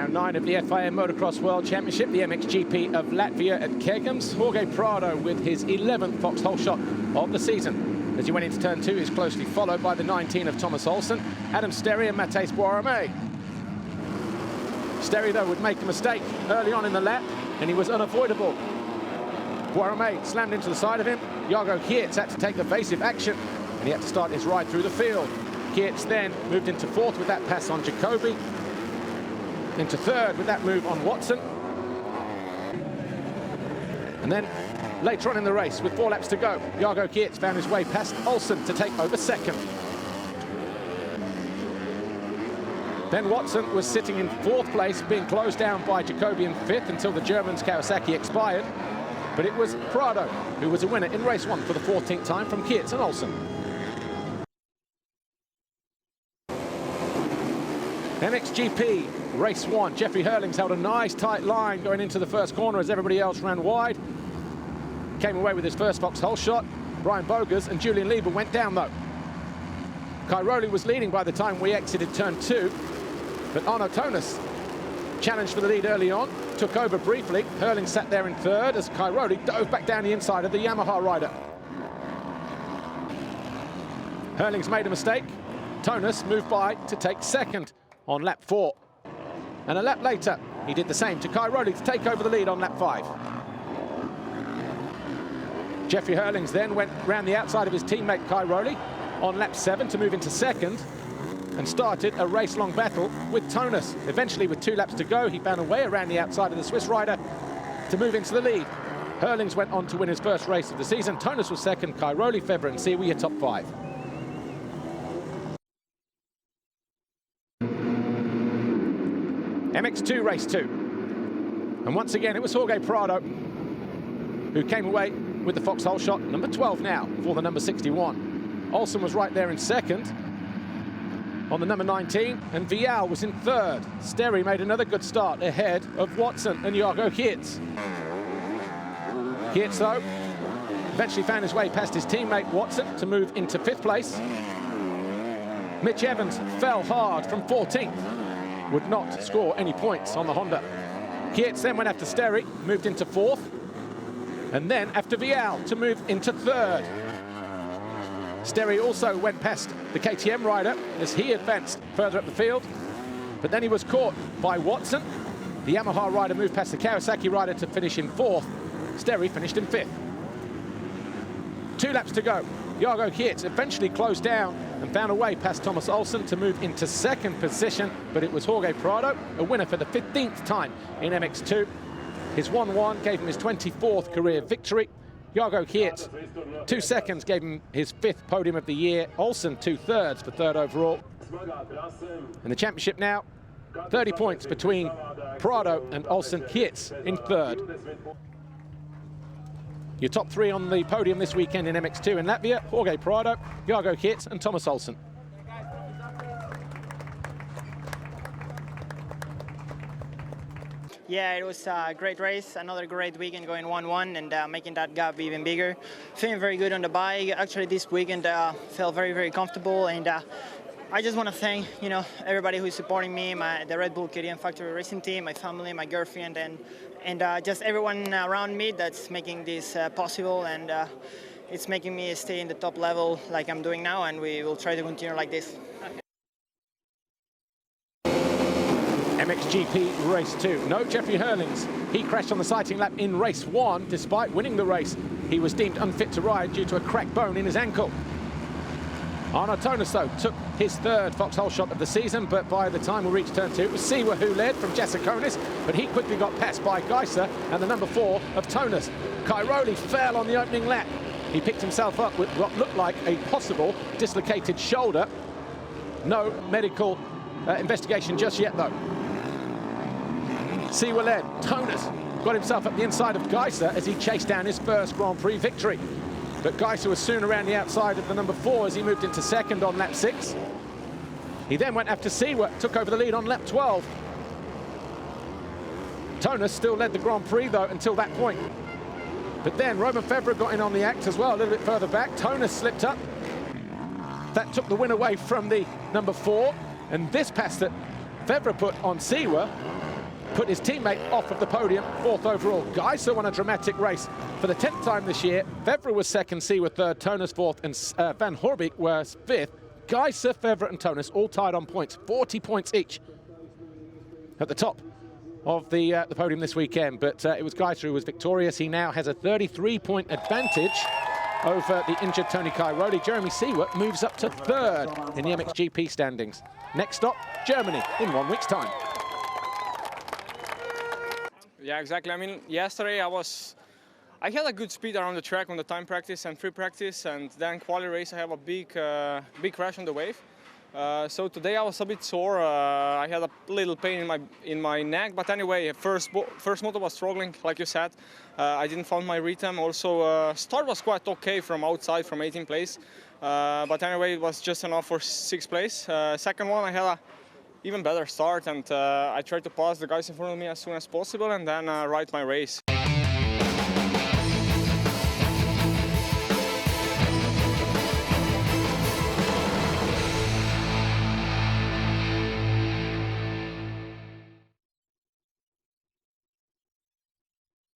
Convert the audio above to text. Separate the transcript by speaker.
Speaker 1: Round 9 of the FIM Motocross World Championship, the MXGP of Latvia at Kegums. Jorge Prado with his 11th foxhole shot of the season. As he went into turn 2, he's closely followed by the 19 of Thomas Olsen, Adam Sterry and Matthijs Boeremé. Sterry, though, would make a mistake early on in the lap, and he was unavoidable. Boeremé slammed into the side of him. Jago Geerts had to take evasive action, and he had to start his ride through the field. Geerts then moved into 4th with that pass on Jacoby, into 3rd with that move on Watson. And then later on in the race, with 4 laps to go, Jago Geerts found his way past Olsen to take over 2nd. Then Watson was sitting in 4th place, being closed down by Jacoby in 5th until the German's Kawasaki expired. But it was Prado who was a winner in race 1 for the 14th time from Geerts and Olsen. MXGP race 1. Jeffrey Hurlings held a nice tight line going into the first corner as everybody else ran wide. Came away with his first foxhole shot. Brian Bogers and Julian Lieber went down though. Cairoli was leading by the time we exited turn 2, but Arno Tonis challenged for the lead early on, took over briefly. Hurlings sat there in 3rd as Cairoli dove back down the inside of the Yamaha rider. Hurlings made a mistake. Tonis moved by to take 2nd on lap 4. And a lap later, he did the same to Cairoli to take over the lead on lap 5. Jeffrey Hurlings then went round the outside of his teammate Cairoli on lap 7 to move into 2nd and started a race-long battle with Tonis. Eventually, with 2 laps to go, he found a way around the outside of the Swiss rider to move into the lead. Hurlings went on to win his first race of the season. Tonis was 2nd, Cairoli, Febvre and Siwa were top 5. MX2 race 2. And once again, it was Jorge Prado who came away with the foxhole shot, number 12 now, for the number 61. Olsen was right there in 2nd on the number 19, and Vial was in 3rd. Sterry made another good start ahead of Watson and Jago Geerts. Geerts, though, eventually found his way past his teammate Watson to move into 5th place. Mitch Evans fell hard from 14th. Would not score any points on the Honda. Geerts then went after Sterry, moved into 4th, and then after Vial to move into 3rd. Sterry also went past the KTM rider as he advanced further up the field, but then he was caught by Watson. The Yamaha rider moved past the Kawasaki rider to finish in 4th. Sterry finished in 5th. 2 laps to go. Jago Geerts eventually closed down and found a way past Thomas Olsen to move into 2nd position, but it was Jorge Prado, a winner for the 15th time in MX2. His 1-1 gave him his 24th career victory. Jago Geerts, 2 seconds gave him his 5th podium of the year. Olsen 2 thirds for 3rd overall. In the championship now, 30 points between Prado and Olsen. Geerts in 3rd. Your top 3 on the podium this weekend in MX2 in Latvia: Jorge Prado, Jago Geerts and Thomas Olsen.
Speaker 2: Yeah, it was a great race, another great weekend going 1-1 and making that gap even bigger. Feeling very good on the bike. Actually, this weekend felt very, very comfortable, and I just want to thank, everybody who's supporting me, the Red Bull KTM Factory Racing team, my family, my girlfriend, and just everyone around me that's making this possible, and it's making me stay in the top level like I'm doing now, and we will try to continue like this.
Speaker 1: MXGP race 2. No Jeffrey Hurlings. He crashed on the sighting lap in race 1. Despite winning the race, he was deemed unfit to ride due to a cracked bone in his ankle. Arno Tonis, though, took his 3rd foxhole shot of the season, but by the time we reached turn 2, it was Siwa who led from Jasikonis, but he quickly got passed by Geiser and the number 4 of Tonis. Cairoli fell on the opening lap. He picked himself up with what looked like a possible dislocated shoulder. No medical investigation just yet, though. Siwa led. Tonis got himself up the inside of Geiser as he chased down his first Grand Prix victory. But Geiser was soon around the outside of the number 4 as he moved into 2nd on lap 6. He then went after Siwa, took over the lead on lap 12. Tonis still led the Grand Prix, though, until that point. But then Roman Febvre got in on the act as well, a little bit further back. Tonis slipped up. That took the win away from the number 4. And this pass that Febvre put on Siwa put his teammate off of the podium, 4th overall. Geiser won a dramatic race for the 10th time this year. Fevre was 2nd, C were 3rd, Tonus 4th, and Van Horbeek was 5th. Geiser, Fevre and Tonus all tied on points, 40 points each at the top of the podium this weekend. But it was Geiser who was victorious. He now has a 33-point advantage over the injured Tony Cairoli. Jeremy Seward moves up to 3rd in the MXGP standings. Next stop, Germany, in 1 week's time.
Speaker 3: Yeah, exactly. I mean, yesterday I had a good speed around the track on the time practice and free practice, and then quali race I have a big crash on the wave. So today I was a bit sore. I had a little pain in my neck, but anyway, first moto was struggling, like you said. I didn't find my rhythm. Also, start was quite okay from outside, from 18th place. But anyway, it was just enough for 6th place. Second one, I had a even better start, and I tried to pass the guys in front of me as soon as possible, and then ride my race.